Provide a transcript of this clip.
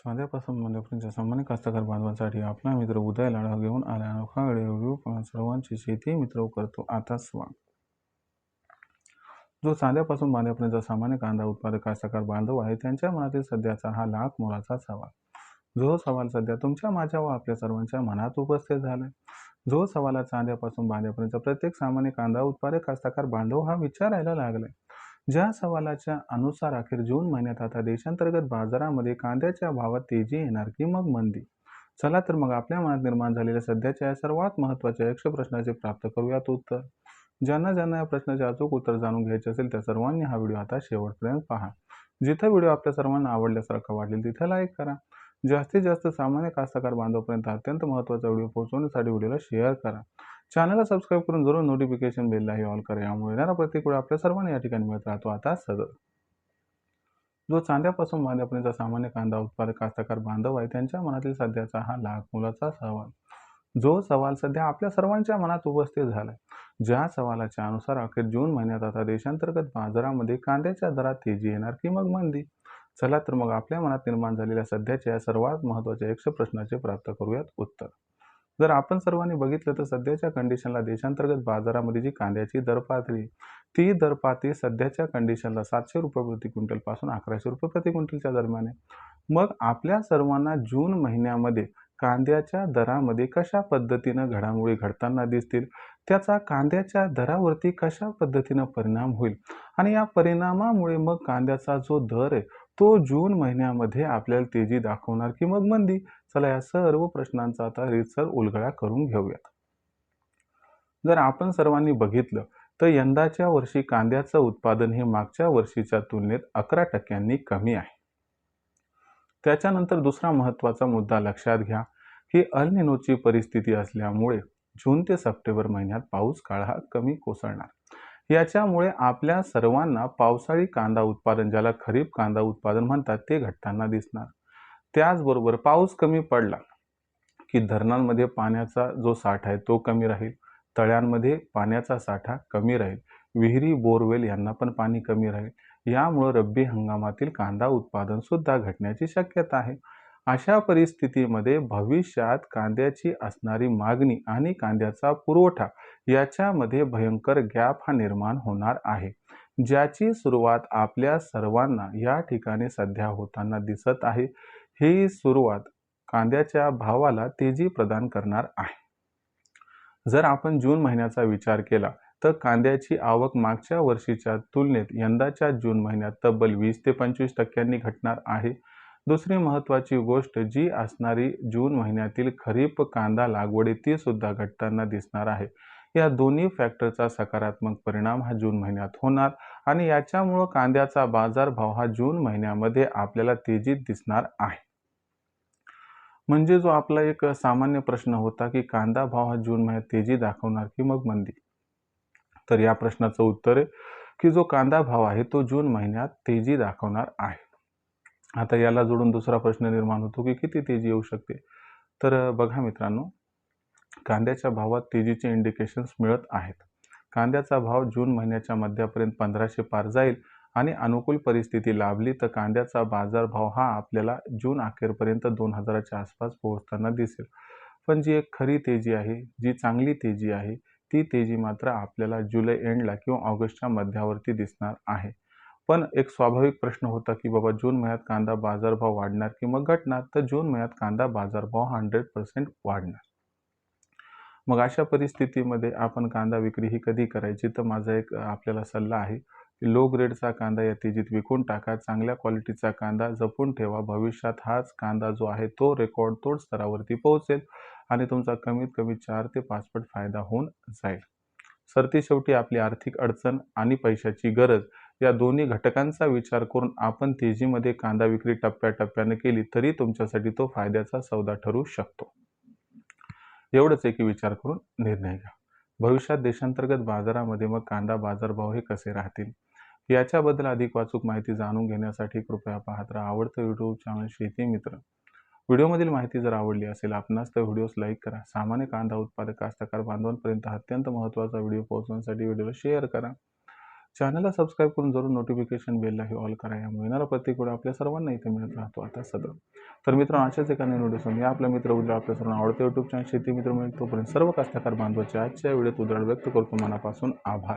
साध्यापासून मध्यपर्यंत सामान्य कास्तकार बांधवांसाठी आपला मित्र उदय लाडा घेऊन आला अनोखा व्हिडिओ सर्वांची शेती मित्र करतो आता स्वागत. जो साध्यापासून बांधण्यापर्यंत सामान्य कांदा उत्पादक कास्तकार बांधव आहे त्यांच्या मनातील सध्याचा हा लाख मोलाचा सवाल. जो सवाल सध्या तुमच्या माझ्या व आपल्या सर्वांच्या मनात उपस्थित झालाय. जो सवालात साध्यापासून बांधण्यापर्यंत प्रत्येक सामान्य कांदा उत्पादक कास्तकार बांधव हा विचारायला लागलाय. ज्या सवालाच्या अनुसार अखेर जून महिन्यात आता देशांतर्गत बाजारामध्ये कांद्याच्या भावात तेजी येणार की मग मंदी. चला तर मग आपल्या मनात निर्माण झालेल्या सध्याच्या या सर्वात महत्त्वाच्या यक्ष प्रश्नाचे प्राप्त करूयात उत्तर. ज्यांना ज्यांना या प्रश्नाचे अचूक उत्तर जाणून घ्यायचे असेल त्या सर्वांनी हा व्हिडिओ आता शेवटपर्यंत पहा. जिथे व्हिडिओ आपल्या सर्वांना आवडल्यासारखा वाटेल तिथे लाईक करा. जास्तीत जास्त सामान्य कास्तकार बांधवांपर्यंत अत्यंत महत्त्वाचा व्हिडिओ पोहोचवण्यासाठी व्हिडिओला शेअर करा. चॅनलला सबस्क्राईब करून जरूर नोटिफिकेशन बेललाही ऑल करा. यामुळे येणारा प्रत्येक व्हिडिओ आपल्या सर्वांना या ठिकाणी मिळत राहतो. आता सदर जो चांद्यापासून बांध्यापर्यंत सामान्य कांदा उत्पादक कास्तकार बांधव आहे त्यांच्या मनातील सध्याचा हा लाख मोलाचा सवाल. जो सवाल सध्या आपल्या सर्वांच्या मनात उपस्थित झालाय. ज्या सवालाच्या अनुसार अखेर जून महिन्यात आता देशांतर्गत बाजारामध्ये कांद्याच्या दरात तेजी येणार की मग मंदी. चला तर मग आपल्या मनात निर्माण झालेल्या सध्याच्या या सर्वात महत्त्वाच्या यक्ष प्रश्नाचे प्राप्त करूयात उत्तर. जर आपण सर्वांनी बघितलं तर सध्याच्या कंडिशनला देशांतर्गत बाजारामध्ये जी कांद्याची दरपातळी ती दरपातळी सध्याच्या कंडिशनला 700 रुपये प्रति क्विंटल पासून 1100 रुपये प्रति क्विंटलच्या दरम्यान आहे. मग आपल्या सर्वांना जून महिन्यामध्ये कांद्याच्या दरामध्ये कशा पद्धतीनं घडामोडी घडताना दिसतील, त्याचा कांद्याच्या दरावरती कशा पद्धतीनं परिणाम होईल आणि या परिणामामुळे मग कांद्याचा जो दर आहे तो जून महिन्यामध्ये आपल्याला तेजी दाखवणार की मग मंदी. चला या सर्व प्रश्नांचा आता रीतसर उलगडा करून घेऊयात. जर आपण सर्वांनी बघितलं तर यंदाच्या वर्षी कांद्याचं उत्पादन हे मागच्या वर्षीच्या तुलनेत 11% कमी आहे. त्याच्यानंतर दुसरा महत्त्वाचा मुद्दा लक्षात घ्या की अल निनोची परिस्थिती असल्यामुळे जून ते सप्टेंबर महिन्यात पाऊस काळ हा कमी कोसळणार. याच्यामुळे आपल्या सर्वांना पावसाळी कांदा उत्पादन ज्याला खरीप कांदा उत्पादन म्हणतात ते घटताना दिसणार. त्याचबरोबर पाऊस कमी पडला की धरणांमध्ये पाण्याचा जो साठा आहे तो कमी राहील, तळ्यांमध्ये पाण्याचा साठा कमी राहील, विहिरी बोरवेल यांना पण पाणी कमी राहील. यामुळे रब्बी हंगामातील कांदा उत्पादन सुद्धा घटण्याची शक्यता आहे. अशा परिस्थितीमध्ये भविष्यात कांद्याची असणारी मागणी आणि कांद्याचा पुरवठा याच्यामध्ये भयंकर गॅप हा निर्माण होणार आहे, ज्याची सुरुवात आपल्या सर्वांना या ठिकाणी सध्या होताना दिसत आहे. ही सुरुवात कांद्याच्या भावाला तेजी प्रदान करणार आहे. जर आपण जून महिन्याचा विचार केला तर कांद्याची आवक मागच्या वर्षीच्या तुलनेत यंदाच्या जून महिन्यात तब्बल 20 ते 25% घटणार आहे. दुसरी महत्त्वाची गोष्ट जी असणारी जून महिन्यातील खरीप कांदा लागवडी ती सुद्धा घटताना दिसणार आहे. या दोन्ही फॅक्टरचा सकारात्मक परिणाम हा जून महिन्यात होणार आणि याच्यामुळे कांद्याचा बाजारभाव हा जून महिन्यामध्ये आपल्याला तेजीत दिसणार आहे. म्हणजे जो आपला एक सामान्य प्रश्न होता की कांदा भाव हा जून महिन्यात तेजी दाखवणार की मग मंदी, तर या प्रश्नाचं उत्तर आहे की जो कांदा भाव आहे तो जून महिन्यात तेजी दाखवणार आहे. आता याला जोडून दुसरा प्रश्न निर्माण होतो की किती तेजी येऊ शकते. तर बघा मित्रांनो, कांद्याच्या भावात तेजीचे इंडिकेशन्स मिळत आहेत. कांद्याचा भाव जून महिन्याच्या मध्यापर्यंत 1500 पार जाईल आणि अनुकूल परिस्थिती लाभली तर कांद्याचा बाजारभाव हा आपल्याला जून अखेरपर्यंत 2000च्या आसपास पोहोचताना दिसेल. पण जी एक खरी तेजी आहे, जी चांगली तेजी आहे, ती तेजी मात्र आपल्याला जुलै एंडला किंवा ऑगस्टच्या मध्यावरती दिसणार आहे. पण एक स्वाभाविक प्रश्न होता की बाबा जून महिन्यात कांदा बाजारभाव वाढणार की मग घटणार. तर जून महिन्यात कांदा बाजारभाव 100% वाढणार. मग अशा परिस्थितीमध्ये आपण कांदा विक्री ही कधी करायची, तर माझा एक आपल्याला सल्ला आहे की लो ग्रेडचा कांदा या तेजीत विकून टाका. चांगल्या क्वालिटीचा कांदा जपून ठेवा. भविष्यात हाच कांदा जो आहे तो रेकॉर्ड तोड स्तरावरती पोहोचेल आणि तुमचा कमीत कमी 4 ते 5 पट फायदा होऊन जाईल. सरती शेवटी आपली आर्थिक अडचण आणि पैशाची गरज या दोन्ही घटकांचा विचार करून आपण तेजीमध्ये कांदा विक्री टप्प्याटप्प्याने केली तरी तुमच्यासाठी तो फायद्याचा सौदा ठरू शकतो. एवढंच आहे की विचार करून निर्णय घ्या. भविष्यात देशांतर्गत बाजारामध्ये मग कांदा बाजारभाव हे कसे राहतील याच्याबद्दल अधिक अचूक माहिती जाणून घेण्यासाठी कृपया पाहत राहा आवडतं यूट्यूब चॅनल शेती मित्र. व्हिडिओमधील माहिती जर आवडली असेल आपणास तर व्हिडिओस लाईक करा. सामान्य कांदा उत्पादक कास्तकार बांधवांपर्यंत अत्यंत महत्त्वाचा व्हिडिओ पोहोचवण्यासाठी व्हिडिओला शेअर करा. चॅनलला सबस्क्राईब करून जरूर नोटिफिकेशन बेललाही ऑल करा. यामुळे येणारा प्रत्येक व्हिडिओ आपल्या सर्वांना इथे मिळत राहतो. आता सदर तर मित्रांनो, अशाच एका नवीन व्हिडिओ मी आपला मित्र उद्या आपल्या सर्वांना आवडते YouTube चॅनल शेती मित्र मिळेल. तोपर्यंत सर्व कास्तकार बांधवांचे आजच्या व्हिडिओत उद्या व्यक्त करतो मनापासून आभार.